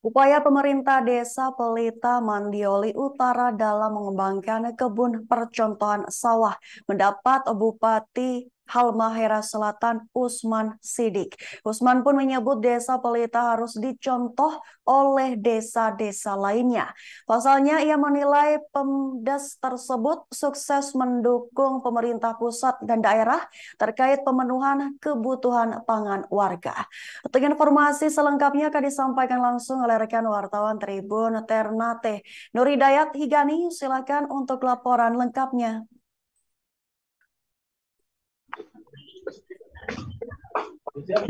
Upaya pemerintah Desa Pelita Mandioli Utara dalam mengembangkan kebun percontohan sawah mendapat Bupati Halmahera Selatan Usman Sidik. Usman pun menyebut Desa Pelita harus dicontoh oleh desa-desa lainnya. Pasalnya ia menilai Pemdes tersebut sukses mendukung pemerintah pusat dan daerah terkait pemenuhan kebutuhan pangan warga. Untuk informasi selengkapnya akan disampaikan langsung oleh rekan wartawan Tribun Ternate. Nur Hidayat Higani, silakan untuk laporan lengkapnya.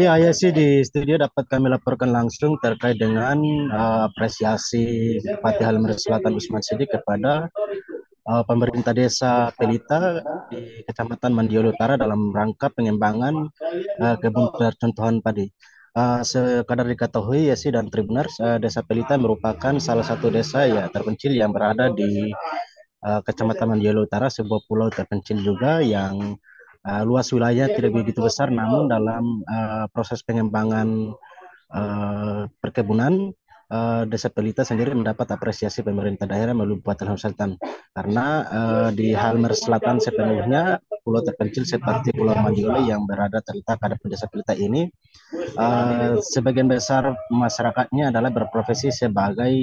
Ya sih di studio dapat kami laporkan langsung terkait dengan apresiasi Bupati Halmahera Selatan Usman Sidik kepada pemerintah desa Pelita di Kecamatan Mandiolo Utara dalam rangka pengembangan kebun percontohan padi. Sekadar diketahui ya sih dan Tribuners, desa Pelita merupakan salah satu desa ya terpencil yang berada di Kecamatan Mandiolo Utara, sebuah pulau terpencil juga yang luas wilayah tidak begitu besar, namun dalam proses pengembangan perkebunan, Desa Pelita sendiri mendapat apresiasi pemerintah daerah melalui Bupati Halmahera Selatan karena di Halmahera Selatan sepenuhnya pulau terpencil seperti Pulau Manjolo yang berada terletak pada Desa Pelita ini, sebagian besar masyarakatnya adalah berprofesi sebagai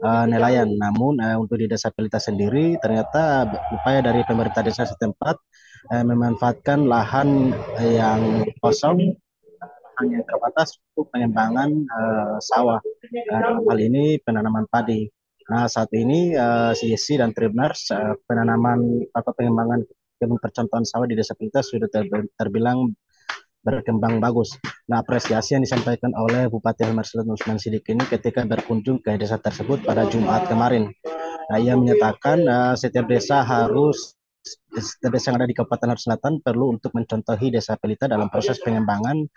nelayan. Namun untuk di Desa Pelita sendiri ternyata upaya dari pemerintah desa setempat memanfaatkan lahan yang kosong, yang terbatas untuk pengembangan sawah, dalam hal ini penanaman padi. Nah, saat ini CSC dan Tribuners, penanaman atau pengembangan kebun percontohan sawah di Desa Pelita sudah terbilang berkembang bagus. Nah, apresiasi yang disampaikan oleh Bupati Halmahera Selatan Usman Sidik ini ketika berkunjung ke desa tersebut pada Jumat kemarin. Nah, ia menyatakan setiap desa yang ada di Kabupaten Halmahera Selatan perlu untuk mencontohi Desa Pelita dalam proses pengembangan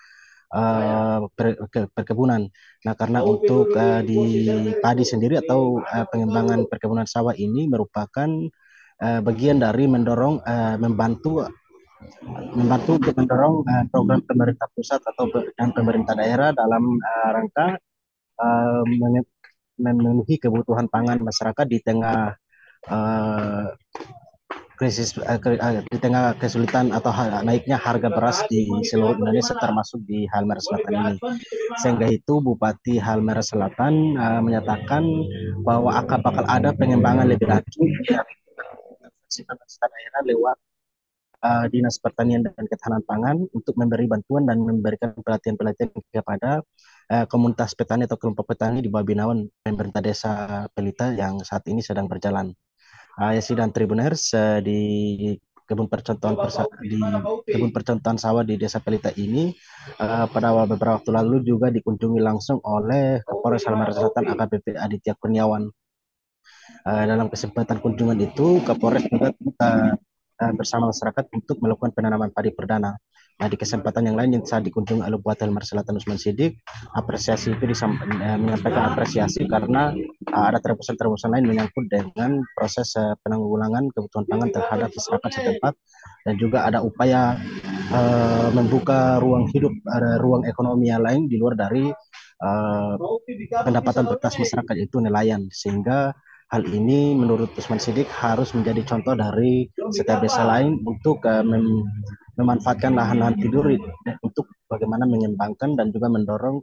perkebunan. Nah, karena untuk di padi sendiri atau pengembangan perkebunan sawah ini merupakan bagian dari membantu untuk mendorong program pemerintah pusat dan pemerintah daerah dalam rangka uh, memenuhi kebutuhan pangan masyarakat di tengah uh, di tengah kesulitan atau naiknya harga beras di seluruh Indonesia termasuk di Halmahera Selatan ini. Sehingga itu Bupati Halmahera Selatan menyatakan bahwa akan bakal ada pengembangan lebih lanjut dari pemerintah daerah lewat Dinas Pertanian dan Ketahanan Pangan untuk memberi bantuan dan memberikan pelatihan-pelatihan kepada komunitas petani atau kelompok petani di bawah binaun pemerintah desa Pelita yang saat ini sedang berjalan. Ya sidang Tribuners, di kebun percontohan sawah di Desa Pelita ini pada beberapa waktu lalu juga dikunjungi langsung oleh Kapolres Halmahera Selatan AKBP Aditya Kurniawan. Dalam kesempatan kunjungan itu, Kapolres juga bersama masyarakat untuk melakukan penanaman padi perdana. Nah, di kesempatan yang lain yang saat dikunjungi oleh Bupati Halmahera Selatan Usman Sidik, apresiasi itu menyampaikan apresiasi karena ada terobosan-terobosan lain menyangkut dengan proses penanggulangan kebutuhan pangan terhadap masyarakat setempat, dan juga ada upaya membuka ruang hidup, ada ruang ekonomi yang lain di luar dari pendapatan batas masyarakat itu nelayan, sehingga hal ini menurut Usman Sidik harus menjadi contoh dari setiap desa lain untuk memanfaatkan lahan-lahan tidur untuk bagaimana mengembangkan dan juga mendorong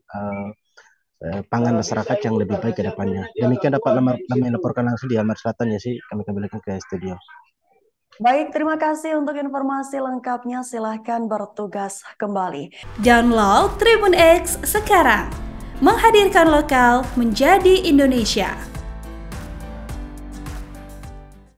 pangan masyarakat yang lebih baik ke depannya. Demikian dapat kami laporkan langsung di Halmahera Selatan ya sih, kami kembalikan ke studio. Baik, terima kasih untuk informasi lengkapnya. Silahkan bertugas kembali. Download Tribun X sekarang, menghadirkan lokal menjadi Indonesia.